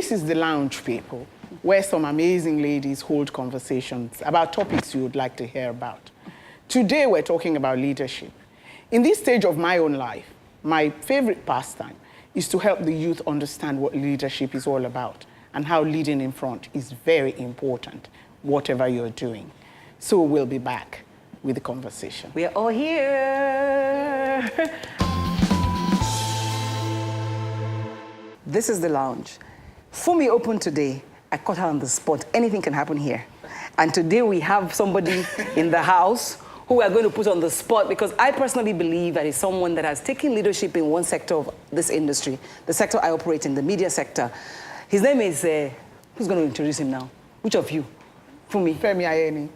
this is the lounge, people, where some amazing ladies hold conversations about topics you would like to hear about. Today, we're talking about leadership. In this stage of my own life, my favorite pastime is to help the youth understand what leadership is all about and how leading in front is very important, whatever you're doing. So we'll be back with the conversation. We are all here. This is the lounge. Femi opened today. I caught her on the spot. Anything can happen here. And today we have somebody in the house who we are going to put on the spot because I personally believe that is someone that has taken leadership in one sector of this industry, the sector I operate in, the media sector. His name is, who's going to introduce him now? Which of you? Femi. Femi Ayeni.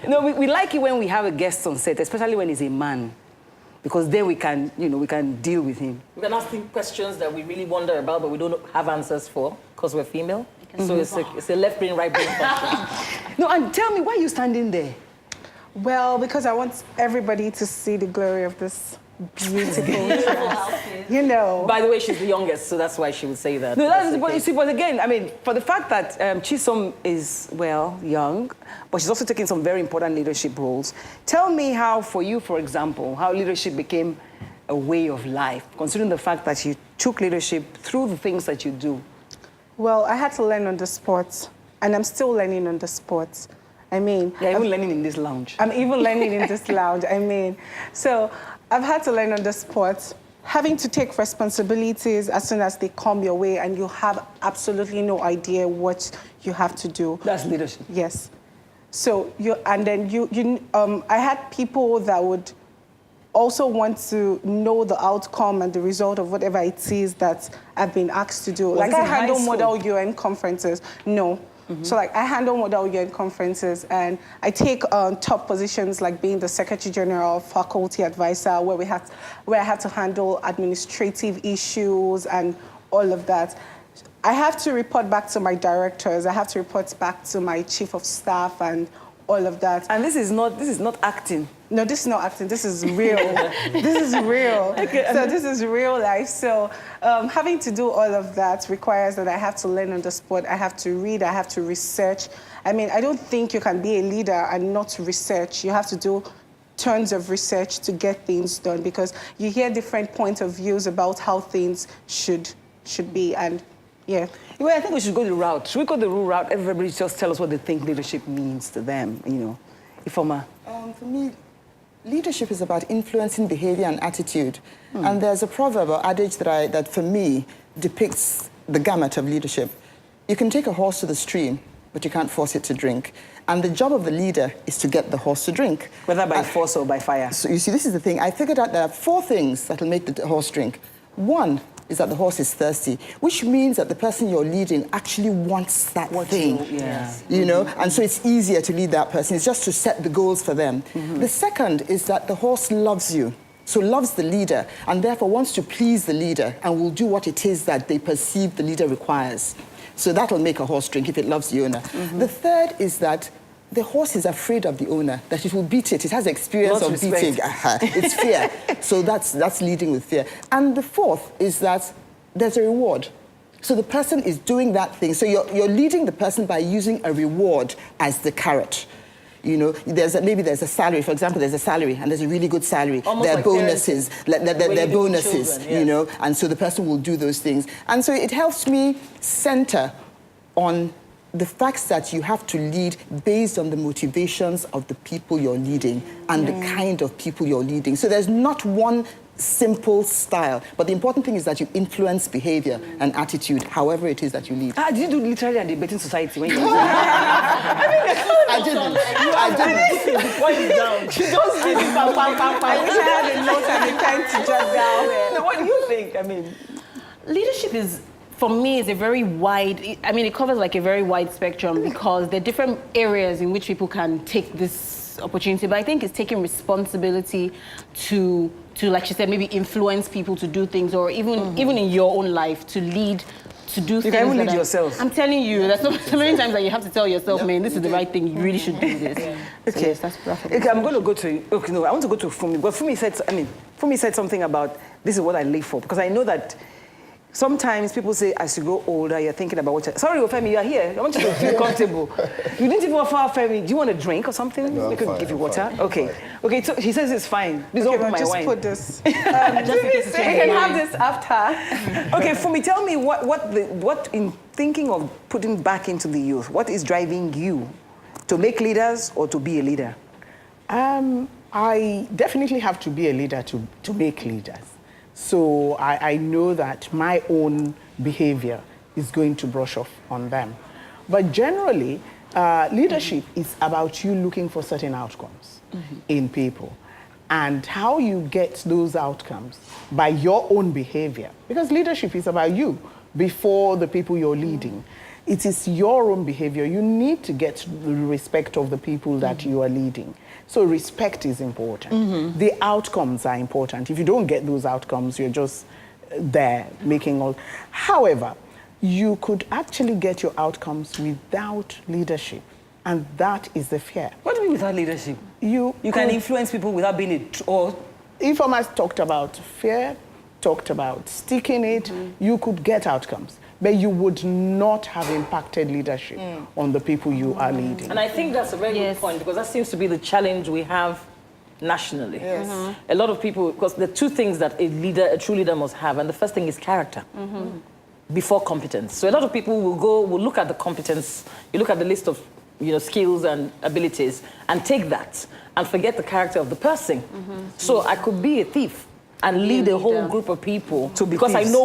No, we like it when we have a guest on set, especially when he's a man. Because then we can, we can deal with him. We can ask him questions that we really wonder about, but we don't have answers for, because we're female. So it's a left brain, right brain function. No, and tell me, why are you standing there? Well, because I want everybody to see the glory of this beautiful dress. You know. By the way, she's the youngest, so that's why she would say that. No, that's but you see, but again, I mean, for the fact that Chisom is, well, young, but she's also taking some very important leadership roles. Tell me how, for you, for example, how leadership became a way of life, considering the fact that you took leadership through the things that you do. Well, I had to learn on the spot, and I'm still learning on the spot. I mean... You're even learning in this lounge. I'm even learning in this lounge, I mean. So I've had to learn on the spot, having to take responsibilities as soon as they come your way, and you have absolutely no idea what you have to do. That's leadership. Yes. So I had people that would also want to know the outcome and the result of whatever it is that I've been asked to do. Like I handle model UN conferences. No. So like I handle model UN conferences and I take top positions like being the Secretary General, faculty advisor, where I have to handle administrative issues and all of that. I have to report back to my directors. I have to report back to my chief of staff and all of that. And this is not acting. No, this is not acting. This is real. This is real. Okay. So this is real life. So having to do all of that requires that I have to learn on the spot. I have to read. I have to research. I mean, I don't think you can be a leader and not research. You have to do tons of research to get things done because you hear different points of views about how things should be. And yeah. Well, I think we should go the route. Should we go the route? Everybody just tell us what they think leadership means to them, Ifoma. For me, leadership is about influencing behavior and attitude. And there's a proverb or adage that for me depicts the gamut of leadership. You can take a horse to the stream, but you can't force it to drink. And the job of the leader is to get the horse to drink. Whether by force or by fire. So you see, this is the thing. I figured out there are 4 things that will make the horse drink. One is that the horse is thirsty, which means that the person you're leading actually wants that thing. And so it's easier to lead that person. It's just to set the goals for them. The second is that the horse loves you, so loves the leader, and therefore wants to please the leader and will do what it is that they perceive the leader requires. So that'll make a horse drink if it loves the owner. The third is that the horse is afraid of the owner, that it will beat it. It has experience of beating. It's fear. So that's leading with fear. And the fourth is that there's a reward. So the person is doing that thing. So you're leading the person by using a reward as the carrot. Maybe there's a salary. For example, there's a salary, and there's a really good salary. There are bonuses. There are bonuses, children, and so the person will do those things. And so it helps me center on the facts that you have to lead based on the motivations of the people you're leading and the kind of people you're leading. So there's not one simple style, but the important thing is that you influence behavior and attitude, however it is that you lead. Did you do literally a debating society when you I didn't. She just did it. I wish I had a note and a pen to jot down. No, what do you think? I mean, leadership is, for me, is a very wide, it covers like a very wide spectrum because there are different areas in which people can take this opportunity, but I think it's taking responsibility to like she said, maybe influence people to do things, or even in your own life, to lead, to do things. You can even lead yourself. I'm telling you, there's so many times that you have to tell yourself, man, this is the right thing, you really should do this. Okay, so yes, that's perfect. Okay, I'm going to go to, I want to go to Femi. But Femi said something about, this is what I live for, because I know that sometimes people say, as you grow older, you're thinking about what sorry, Femi, you are here. I want you to feel comfortable. You didn't even offer Femi, do you want a drink or something? No, we could give you water. Fine, Okay. fine. Okay, so he says it's fine. Please Okay, open but my just wine. put this. Just in case You you change can your have mind. this after. Okay, Fumi, tell me what in thinking of putting back into the youth, what is driving you to make leaders or to be a leader? I definitely have to be a leader to make leaders. So I know that my own behavior is going to brush off on them. But generally, leadership is about you looking for certain outcomes in people. And how you get those outcomes by your own behavior. Because leadership is about you before the people you're leading. It is your own behavior. You need to get the respect of the people that you are leading. So respect is important. The outcomes are important. If you don't get those outcomes, you're just there making all. However, you could actually get your outcomes without leadership. And that is the fear. What do you mean without leadership? You can could- influence people without being or Informers talked about fear, talked about sticking it. You could get outcomes, but you would not have impacted leadership on the people you are leading. And I think that's a very Yes. good point, because that seems to be the challenge we have nationally. Yes. A lot of people, because the two things that a true leader must have, and the first thing is character. Before competence. So a lot of people will look at the competence, you look at the list of skills and abilities, and take that and forget the character of the person. So I could be a thief and lead a whole group of people because I thieves. know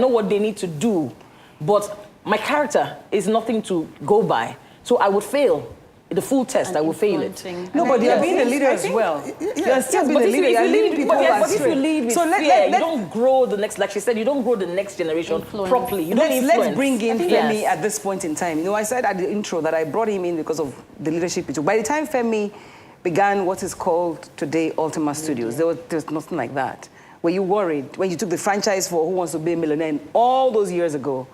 what they need to do, but my character is nothing to go by. So I would fail the full test. I will fail it. Influencing. no, but you're Yes. being a leader I as think- well. yeah. You're still being But a if leader. You're leading people but if astray. you lead with So fear, you don't grow the next, like she said, you don't grow the next generation Influence. properly. You don't Let's influence. bring in Femi Yes. at this point in time. I said at the intro that I brought him in because of the leadership he took. By the time Femi began what is called today Ultima Studios, there was nothing like that. Were you worried when you took the franchise for Who Wants to Be a Millionaire all those years ago?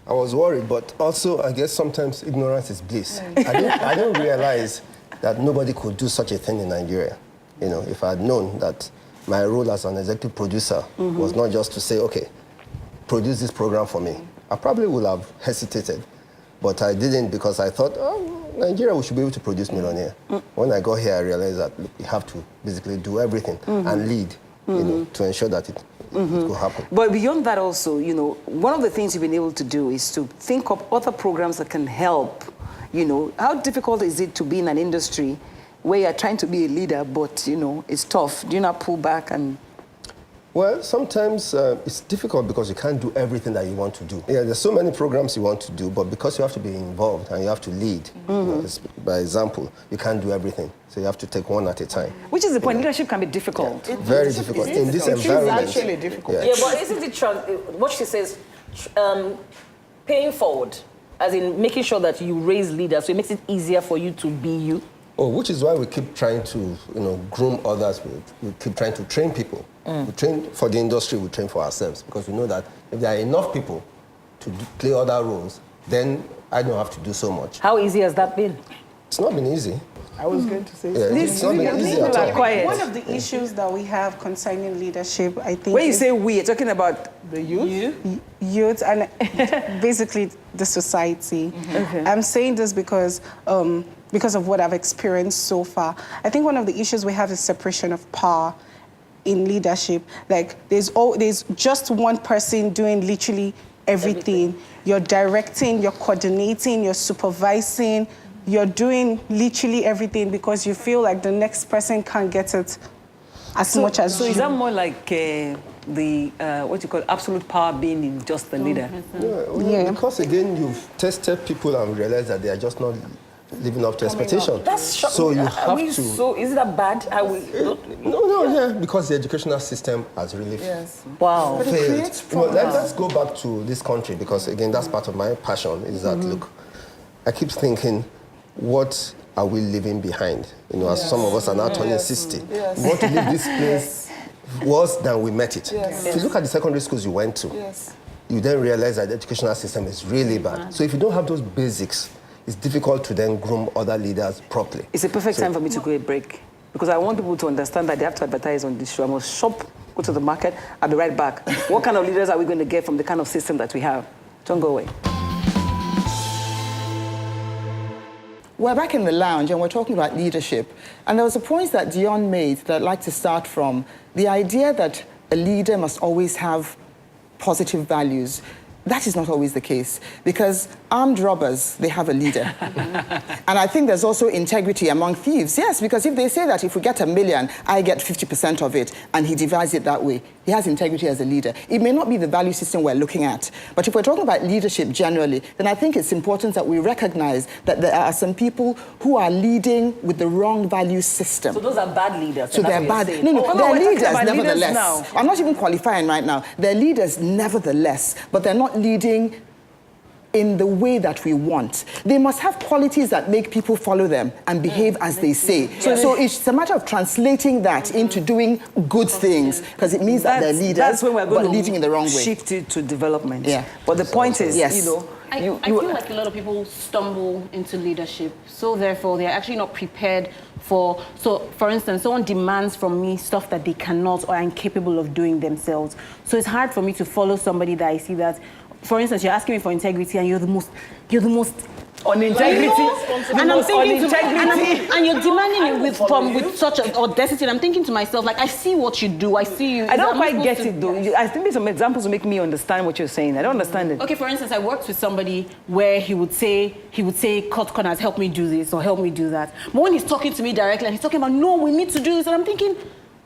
I was worried, but also I guess sometimes ignorance is bliss. I didn't realize that nobody could do such a thing in Nigeria. If I had known that my role as an executive producer was not just to say, okay, produce this program for me, I probably would have hesitated. But I didn't, because I thought, Nigeria, we should be able to produce millionaire. When I got here, I realized that you have to basically do everything and lead, to ensure that it could happen. But beyond that also, one of the things you've been able to do is to think of other programs that can help. How difficult is it to be in an industry where you're trying to be a leader, but, it's tough? Do you not pull back and... Well, sometimes it's difficult because you can't do everything that you want to do. Yeah, there's so many programs you want to do, but because you have to be involved and you have to lead, by example, you can't do everything. So you have to take one at a time. Which is the point. Leadership can be difficult. Very difficult in this environment. It's actually difficult. Yeah. Yeah, but isn't it what she says, paying forward, as in making sure that you raise leaders, so it makes it easier for you to be you? Oh, which is why we keep trying to, groom others. We keep trying to train people. We train for the industry, we train for ourselves, because we know that if there are enough people to play other roles, then I don't have to do so much. How easy has that been? It's not been easy. I was going to say Yeah, it's not been easy at all. Quiet. One of the issues that we have concerning leadership, I think, When you is say we, you're talking about the youth. youth and basically the society. I'm saying this because of what I've experienced so far. I think one of the issues we have is separation of power in leadership. Like there's just one person doing literally everything. You're directing, you're coordinating, you're supervising, you're doing literally everything because you feel like the next person can't get it as much as So you. is that more like what you call absolute power being in just the leader? Yeah. Because again, you've tested people and realized that they are just not living up to expectation. That's shocking. So you Are have we to. So is that bad? Are we? No, because the educational system has really Wow. failed. Let's go back to this country, because again, that's part of my passion. Is that look, I keep thinking, what are we leaving behind? As some of us are now turning 60, we want to leave this place worse than we met it. If you look at the secondary schools you went to, you then realize that the educational system is really bad. So if you don't have those basics, it's difficult to then groom other leaders properly. It's a perfect time for me to go a break, because I want people to understand that they have to advertise on this show. I must shop go to the market. I'll be right back. What kind of leaders are we going to get from the kind of system that we have? Don't go away. We're back in the lounge and we're talking about leadership. And there was a point that Dion made that I'd like to start from. The idea that a leader must always have positive values. That is not always the case, because armed robbers, they have a leader. And I think there's also integrity among thieves. Yes, because if they say that if we get 1 million, I get 50% of it, and he divides it that way, he has integrity as a leader. It may not be the value system we're looking at, but if we're talking about leadership generally, then I think it's important that we recognize that there are some people who are leading with the wrong value system. So those are bad leaders. So they're bad. No, they're leaders nevertheless. I'm not even qualifying right now. They're leaders nevertheless, but they're not leading in the way that we want. They must have qualities that make people follow them and behave as they say. So it's a matter of translating that into doing good things, because it means that they're leaders, that's when we're going but leading in the wrong way. Shift it to development. Yeah. But the point is, yes. you know, I feel like a lot of people stumble into leadership, so therefore they're actually not prepared for. So, for instance, someone demands from me stuff that they cannot or are incapable of doing themselves. So it's hard for me to follow somebody that I see that, for instance, you're asking me for integrity, and you're the most on integrity, and I'm thinking and you're demanding it with such audacity. And I'm thinking to myself, like, I see what you do, I see you. I don't quite get it though. I think there's some examples to make me understand what you're saying. I don't understand it. Okay, for instance, I worked with somebody where he would say, cut corners, help me do this or help me do that. But when he's talking to me directly and he's talking about, no, we need to do this, and I'm thinking,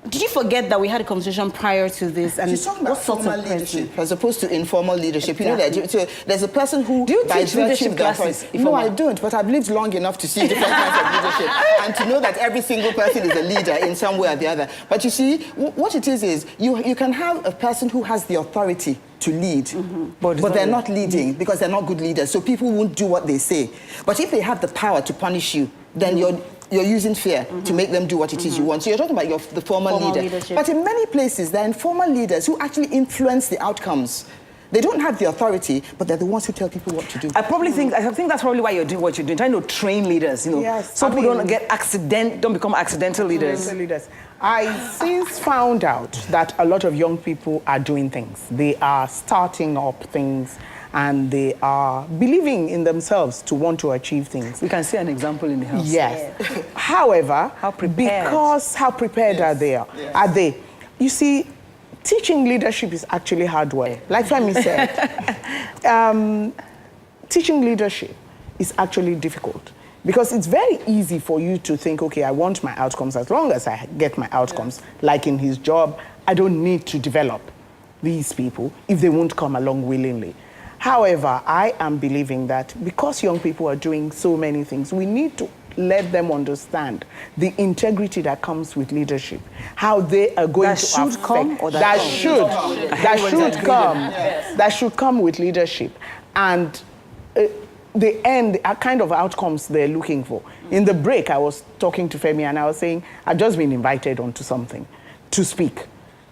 did you forget that we had a conversation prior to this? And she's talking about formal leadership as opposed to informal leadership. Exactly. You know that so there's a person who, do you by teach leadership classes? No, I don't. But I've lived long enough to see different kinds of leadership and to know that every single person is a leader in some way or the other. But you see, what it is you can have a person who has the authority to lead, but they're not leading because they're not good leaders. So people won't do what they say. But if they have the power to punish you, then you're using fear to make them do what it is you want. So you're talking about the formal leader. Leadership. But in many places, there are informal leaders who actually influence the outcomes. They don't have the authority, but they're the ones who tell people what to do. I think that's probably why you're doing what you're doing, trying to train leaders, you know. Yes, Some people don't become accidental leaders. I since found out that a lot of young people are doing things. They are starting up things, and they are believing in themselves to want to achieve things. We can see an example in the house. Yes. However, how prepared are they? Are they? You see, teaching leadership is actually hard work. Like Femi said, teaching leadership is actually difficult, because it's very easy for you to think, okay, I want my outcomes. As long as I get my outcomes, like in his job, I don't need to develop these people if they won't come along willingly. However, I am believing that because young people are doing so many things, we need to let them understand the integrity that comes with leadership, how they are going that to should affect, come or that should come with leadership, and the end kind of outcomes they're looking for. In the break, I was talking to Femi and I was saying, I've just been invited onto something to speak,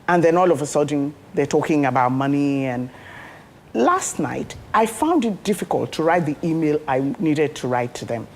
and then all of a sudden they're talking about money. And last night, I found it difficult to write the email I needed to write to them.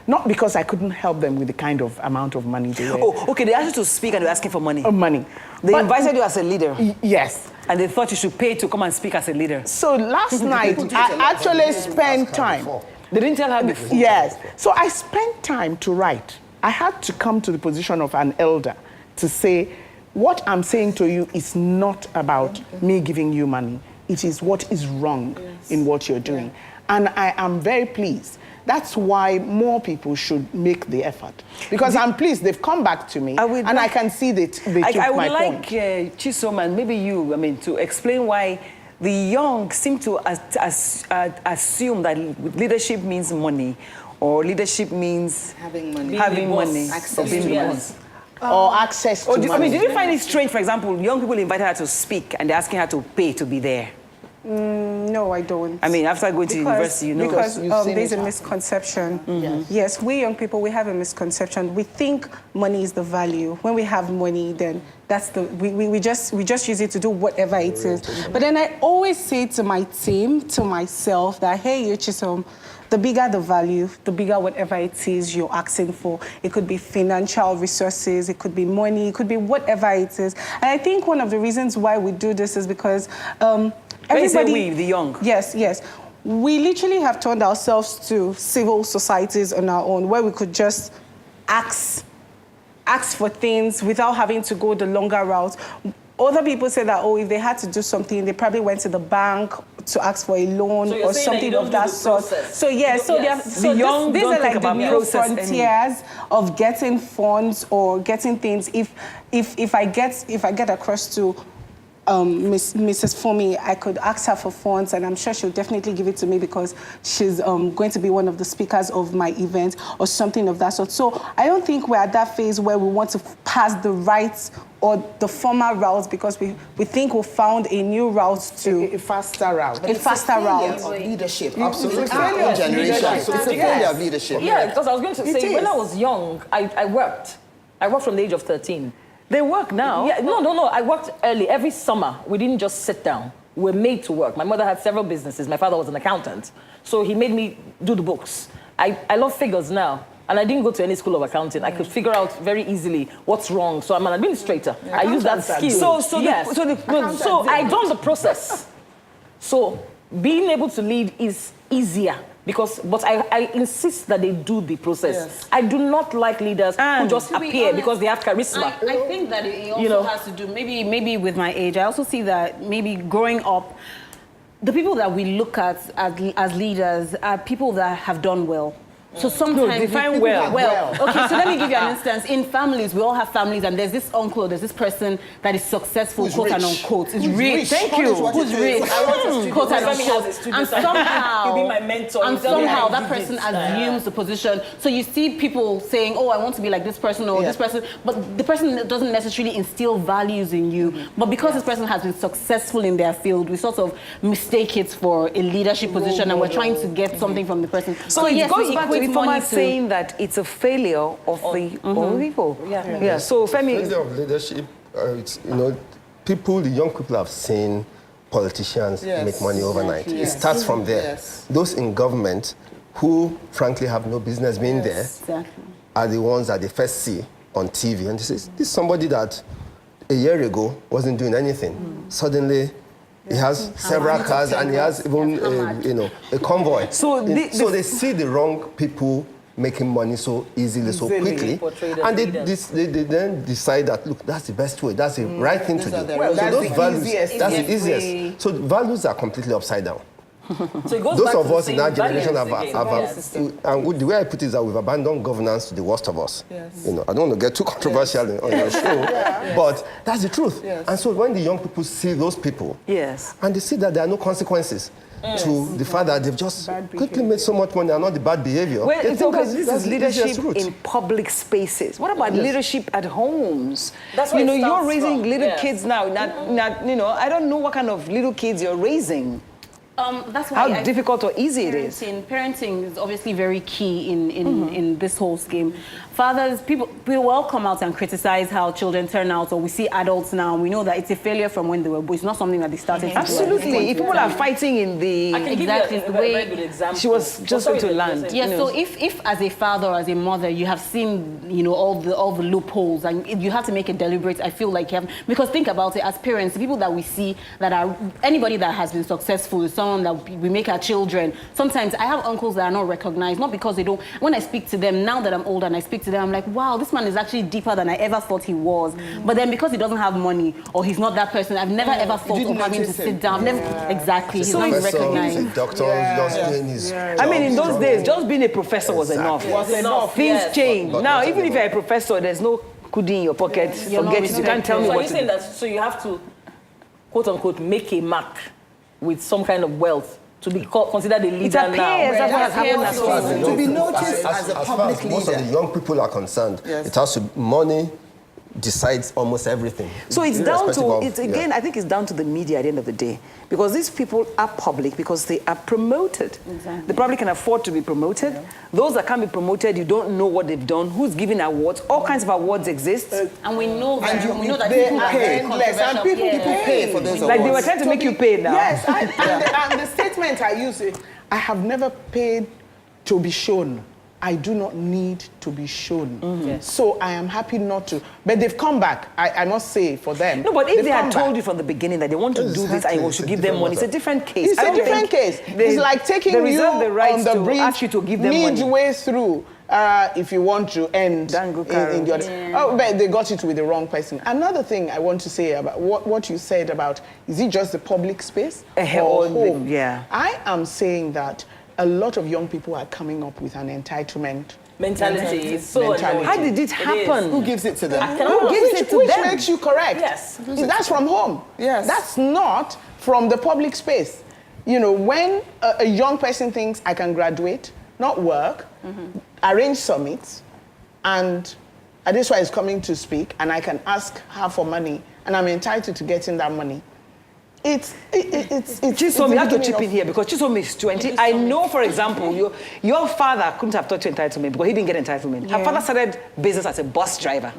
Not because I couldn't help them with the kind of amount of money they were. Oh, okay, they asked you to speak and they were asking for money. Money. They invited you as a leader. Yes. And they thought you should pay to come and speak as a leader. So last night, I actually spent time. They didn't tell her before? Yes. So I spent time to write. I had to come to the position of an elder to say, what I'm saying to you is not about me giving you money. It is what is wrong in what you're doing. And I am very pleased. That's why more people should make the effort. Because I'm pleased they've come back to me, and I can see that they took my point. I would like Chisom and maybe you, to explain why the young seem to assume that leadership means money, or leadership means having money, access to money. Or access to money. Did you find it strange, for example, young people invited her to speak and they're asking her to pay to be there? No, I don't. I mean, after going to university, you know. Because you've seen there's it a misconception. Yes, we young people, we have a misconception. We think money is the value. When we have money, then that's we just use it to do whatever it is. But then I always say to my team, to myself, that hey, you Chisom, the bigger the value, the bigger whatever it is you're asking for. It could be financial resources, it could be money, it could be whatever it is. And I think one of the reasons why we do this is because everybody, we, the young. Yes. We literally have turned ourselves to civil societies on our own, where we could just ask for things without having to go the longer route. Other people say that, oh, if they had to do something, they probably went to the bank to ask for a loan or something of that sort. So these are like the new frontiers of getting funds or getting things. If I get across to Mrs. Femi, I could ask her for funds, and I'm sure she'll definitely give it to me because she's going to be one of the speakers of my event or something of that sort. So I don't think we're at that phase where we want to pass the rights or the former routes because we think we found a new route to... A faster route. A faster route. Of leadership, absolutely. It's a failure of generation. It's a failure of leadership. Yeah, because I was going to say, when I was young, I worked. I worked from the age of 13. They work now. Yeah, no. I worked early. Every summer, we didn't just sit down. We were made to work. My mother had several businesses. My father was an accountant. So he made me do the books. I love figures now. And I didn't go to any school of accounting. I could figure out very easily what's wrong. So I'm an administrator. I use that skill. So I done the process. So being able to lead is easier. But I insist that they do the process. Yes. I do not like leaders who just appear because they have charisma. I think that it also has to do, maybe with my age, I also see that maybe growing up, the people that we look at as leaders are people that have done well. So sometimes define well. Okay, so let me give you an instance. In families, we all have families, and there's this uncle or there's this person that is successful, quote and unquote. Is rich. Thank you. Who's rich? Quote and unquote. And somehow, He'll be my mentor. And somehow that person assumes the position. So you see people saying, "Oh, I want to be like this person or this person," but the person doesn't necessarily instill values in you. But because this person has been successful in their field, we sort of mistake it for a leadership position, and we're trying to get something from the person. So it goes back to the former money saying that it's a failure of the old people. Yeah. So Femi, failure of leadership. It's, the young people have seen politicians make money overnight. It starts from there. Those in government who, frankly, have no business being there are the ones that they first see on TV. And this is somebody that a year ago wasn't doing anything. Suddenly, he has several cars and he has even, a convoy. So they see the wrong people making money so easily, so quickly. And they then decide that, look, that's the best way, that's the right thing to do. That's the easiest. So values are completely upside down. So it goes those back of to us in our generation have and the way I put it is that we've abandoned governance to the worst of us. I don't want to get too controversial on your show, but that's the truth. And so when the young people see those people, and they see that there are no consequences to the fact that they've just quickly made so much money and not the bad behavior. Well, it's okay. This is leadership in public spaces. What about leadership at homes? That's where you're raising little kids now. I don't know what kind of little kids you're raising. That's why how difficult or easy it is. Parenting is obviously very key in this whole scheme. Fathers, people will come out and criticize how children turn out, or we see adults now, and we know that it's a failure from when they were born. It's not something that they started to do. Absolutely. If people are fighting in the... I can give you a very good example. She was just going to land. Yes, so if as a father or as a mother, you have seen, all the loopholes, and you have to make a deliberate, I feel like you have... Because think about it, as parents, the people that we see that are... Anybody that has been successful is someone that we make our children. Sometimes I have uncles that are not recognized, not because they don't... When I speak to them, now that I'm older and I speak to them, I'm like, wow, this man is actually deeper than I ever thought he was. But then because he doesn't have money or he's not that person, I've never ever thought of having to sit down. Exactly, he's not recognized. I mean, in those days, just being a professor was enough. Things change. Now, even if you're a professor, there's no kudi in your pocket. Forget it. You can't tell me what to do. So you're saying that, so you have to, quote unquote, make a mark with some kind of wealth to be considered a leader now. That's what has happened as well. To be noticed as a public leader. Most of the young people are concerned, it has to be money, decides almost everything. So it's down irrespective to, of- it's again, I think it's down to the media at the end of the day. Because these people are public because they are promoted. Exactly. They probably can afford to be promoted. Those that can't be promoted, you don't know what they've done, who's giving awards. All kinds of awards exist. And we know that, And we know that they people are are very endless, and people pay for those Like they were awards. trying to make you pay now. Yes, and the statement I use is, I have never paid to be shown. I do not need to be shown. Yes. So I am happy not to. But they've come back, I must say, for them. No, but if they've they had come told back. you from the beginning that they want to do this and Exactly, you it's should a give them different money, it's a matter. different case. It's I a don't different think case. they- It's like taking they you reserve the right on the to bridge ask you to give them money. midway through if you want to end Dango in the other. Yeah. Oh, but they got it with the wrong person. Another thing I want to say about what you said about, is it just the public space or Or the- home? yeah. I am saying that a lot of young people are coming up with an entitlement Mentality is so Mentality. annoying. How did it happen? Who gives it to them? Who gives which, it to which them? makes you correct. Yes. That's from home. Yes. That's not from the public space. You know, when a young person thinks I can graduate, not work, arrange summits, and Adeswa is coming to speak, and I can ask her for money, and I'm entitled to getting that money. It's Chisom, you have to chip in here because Chisom is 20. I know, for example, your father couldn't have taught you entitlement because he didn't get entitlement. Her Yeah. father started business as a bus driver.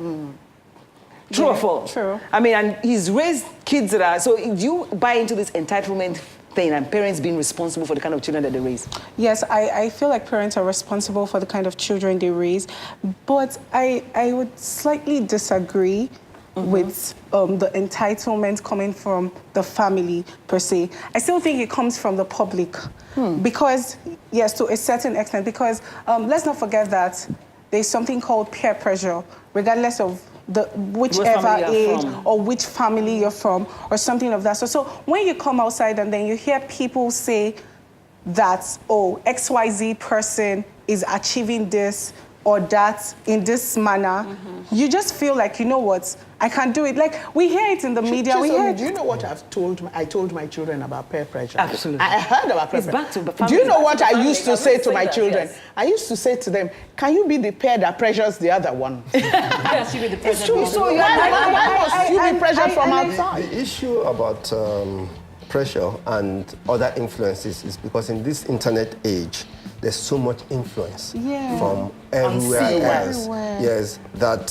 True or false? true. I mean, and he's raised kids that are... So do you buy into this entitlement thing and parents being responsible for the kind of children that they raise? Yes, I feel like parents are responsible for the kind of children they raise, but I would slightly disagree with the entitlement coming from the family per se. I still think it comes from the public because, yes, to a certain extent, because let's not forget that there's something called peer pressure, regardless of whichever family you're age from. or which family you're from or something of that. So when you come outside and then you hear people say that, oh, XYZ person is achieving this or that in this manner, you just feel like, you know what, I can do it. Like, we hear it in the media. We hear Chisom, it. do you know what I told my children about peer pressure? Absolutely. I heard about peer It's pressure. back to the Do family. you know what Back to I the used family. to say I'm to my saying that, children? yes. I used to say to them, can you be the peer that pressures the other one? Yes, you be the It's true. president. So why must you be pressured from outside? The issue about pressure and other influences is because in this internet age, there's so much influence from everywhere else. Everywhere. Yes, that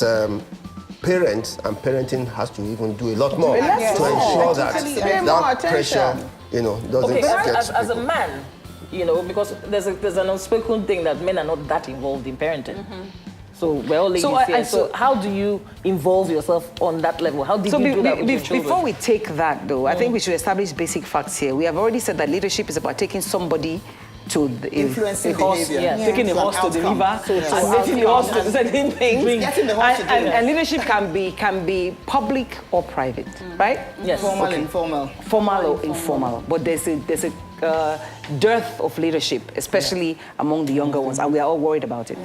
parents and parenting has to even do a lot more to Yes. ensure that Pay more that pressure, attention. doesn't Okay, get as to a people. man, because there's an unspoken thing that men are not that involved in parenting. So we're all ladies here. So how do you involve yourself on that level? How did So you do that with your children? before we take that, though, I think we should establish basic facts here. We have already said that leadership is about taking somebody to the Influencing a horse, behavior. Yes. taking the To an horse to outcome. deliver, Yes. and making the horse to do certain things. Getting the horse to do it. And leadership can be public or private, right? Yes. Formal, Okay. informal. Formal or informal, but there's a dearth of leadership, especially among the younger ones, and we are all worried about it.